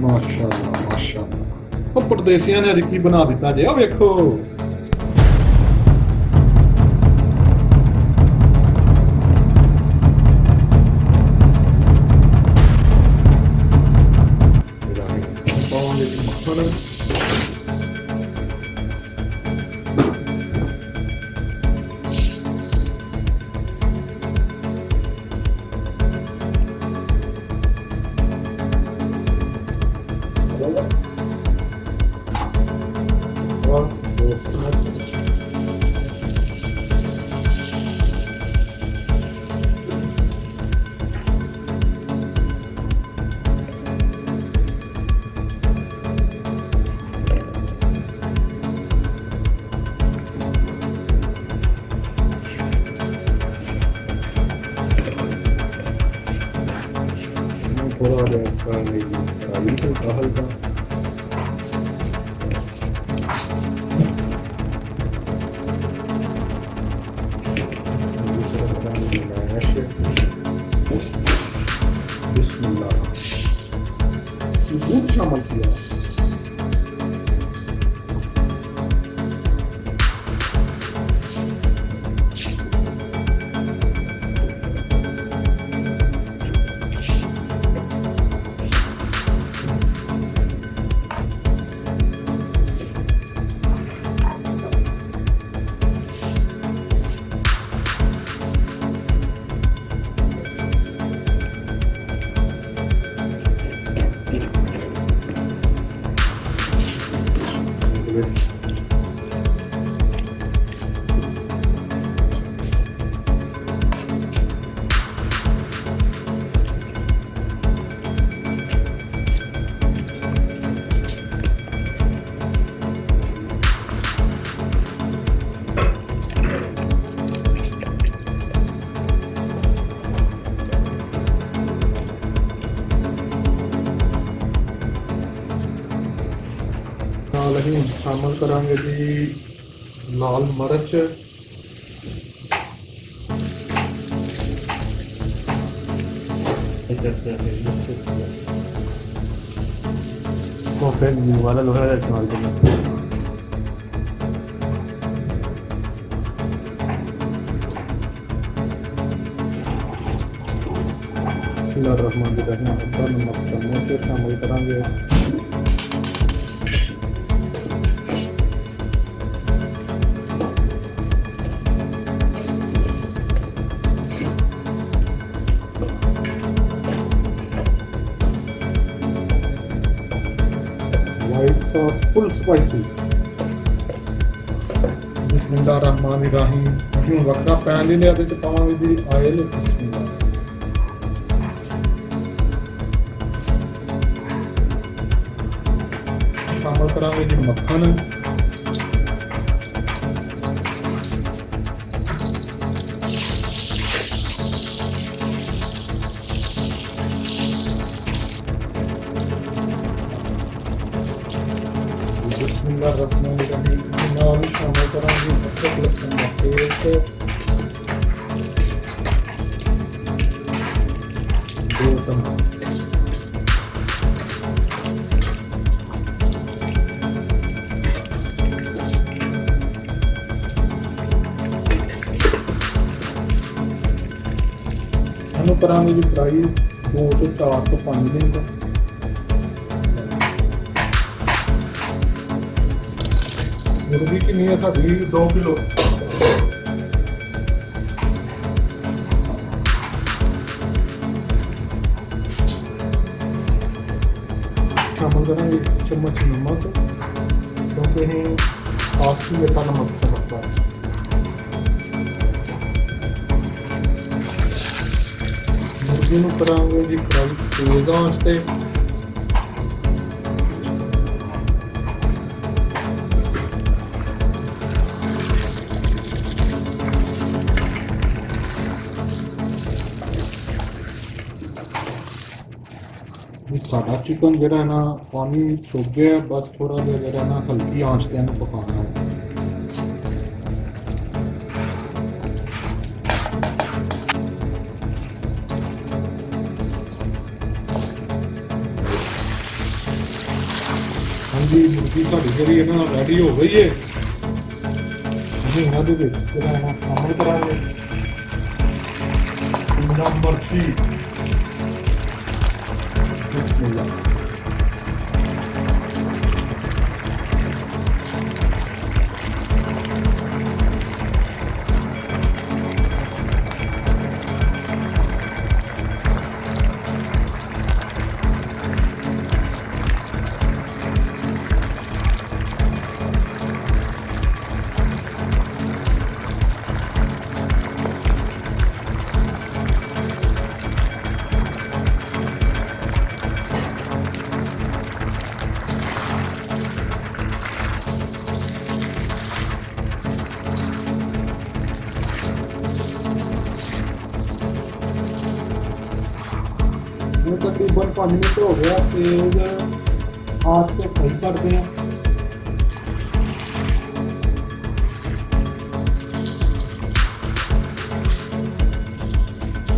माशाल्लाह माशाल्लाह। ਉਹ ਪਰਦੇਸੀਆਂ ਨੇ ਅੱਜ ਕੀ ਬਣਾ ਦਿੱਤਾ ਜੇ, ਉਹ ਵੇਖੋ। ਪਾਵਾਂਗੇ ਜੀ ਮੱਖਣ। थोड़ा कढ़ाई हल्का हल्का बिस्मिल्लाह दूध शामिल किया। ਨਾਲ ਅਸੀਂ ਸ਼ਾਮਲ ਕਰਾਂਗੇ ਜੀ ਲਾਲ ਮਿਰਚ, तो फिर वाला लोहा का इस्तेमाल करना। बिस्मिल्लाहिर्रहमानिर्रहीम। अद्दा नमक चम्मच शामिल करांगे। White sauce full spicy. बिस्मिल्लाहिर्रहमानिर्रहीम। हम वक्रा पैन ले लिया, तो पावांगे जी ऑयल। बिस्मिल्लाह शामिल करांगे जी मक्खन। बिस्मिल्लाहिर्रहमानिर्रहीम। नाल शामिल करांगे अदरक लहसुन का पेस्ट, 2 चम्मच। ਇਹਨੂੰ ਕਰਾਂਗੇ ਜੀ ਫਰਾਈ 2 ਤੋਂ 4 ਤੋਂ 5 ਮਿੰਟ। मुर्गी कितनी है साड़ी? 2 किलो। शामिल करेंगे चम्मच नमक, क्योंकि आस्ती बेटा नमक चमकता है। मुर्गी ਨੂੰ ਕਰਾਂਗੇ ਜੀ ਫਰਾਈ ਤੇਜ਼ ਆਂਚ ਤੇ। सादा चिकन जरा ना पानी सुख गया, बस थोड़ा जरा ना हल्की आंच से पकाना है। ਜੀ ਮੁਰਗੀ ਸਾਡੀ ਜਿਹੜੀ ਹੈ ਨਾ ਰੈਡੀ ਹੋ ਗਈ ਹੈ। ਅਸੀਂ ਇਹਨਾਂ ਦੇ ਵਿੱਚ ਜਿਹੜਾ ਹੈ ਨਾ ਸ਼ਾਮਲ ਕਰਾਂਗੇ ਜਿੰਨਾ ਮਰਜ਼ੀ। ਬਿਸਮਿਲ੍ਲਾ। ये तकरीबन 5 मिनट हो गया। तेज आँच पे फ्राई करते हैं।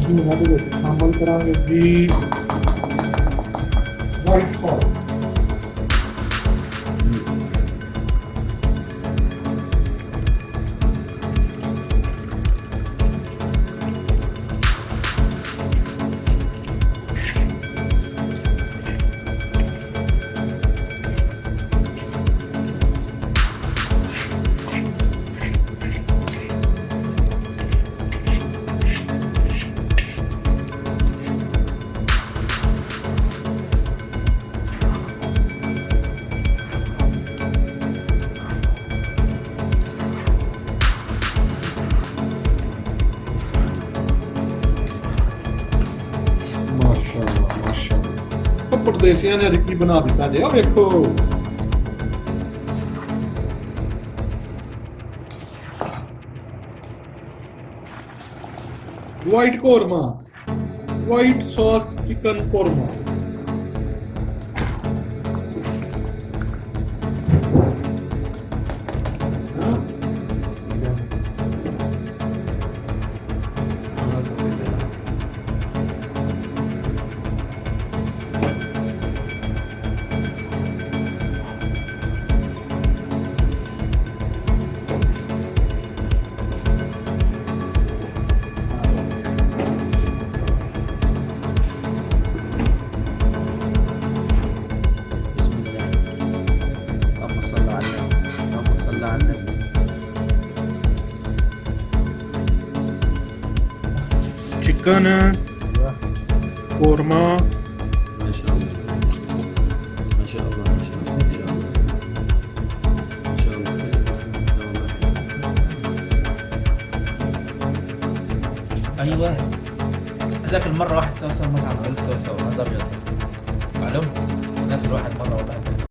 जी ਇਹਨਾਂ ਦੇ ਵਿੱਚ ਸ਼ਾਮਲ ਕਰਾਂਗੇ ਜੀ ਵਾਈਟ ਸੌਸ। माशाल्लाह माशाल्लाह। तो परदेसियां ने की बना दिता जे। देखो white korma, white sauce chicken korma. Chicken korma ايوه ذاك المره واحد سوى مطعم قلت سوى ما ضر معلوم ناكل واحد مره والله بس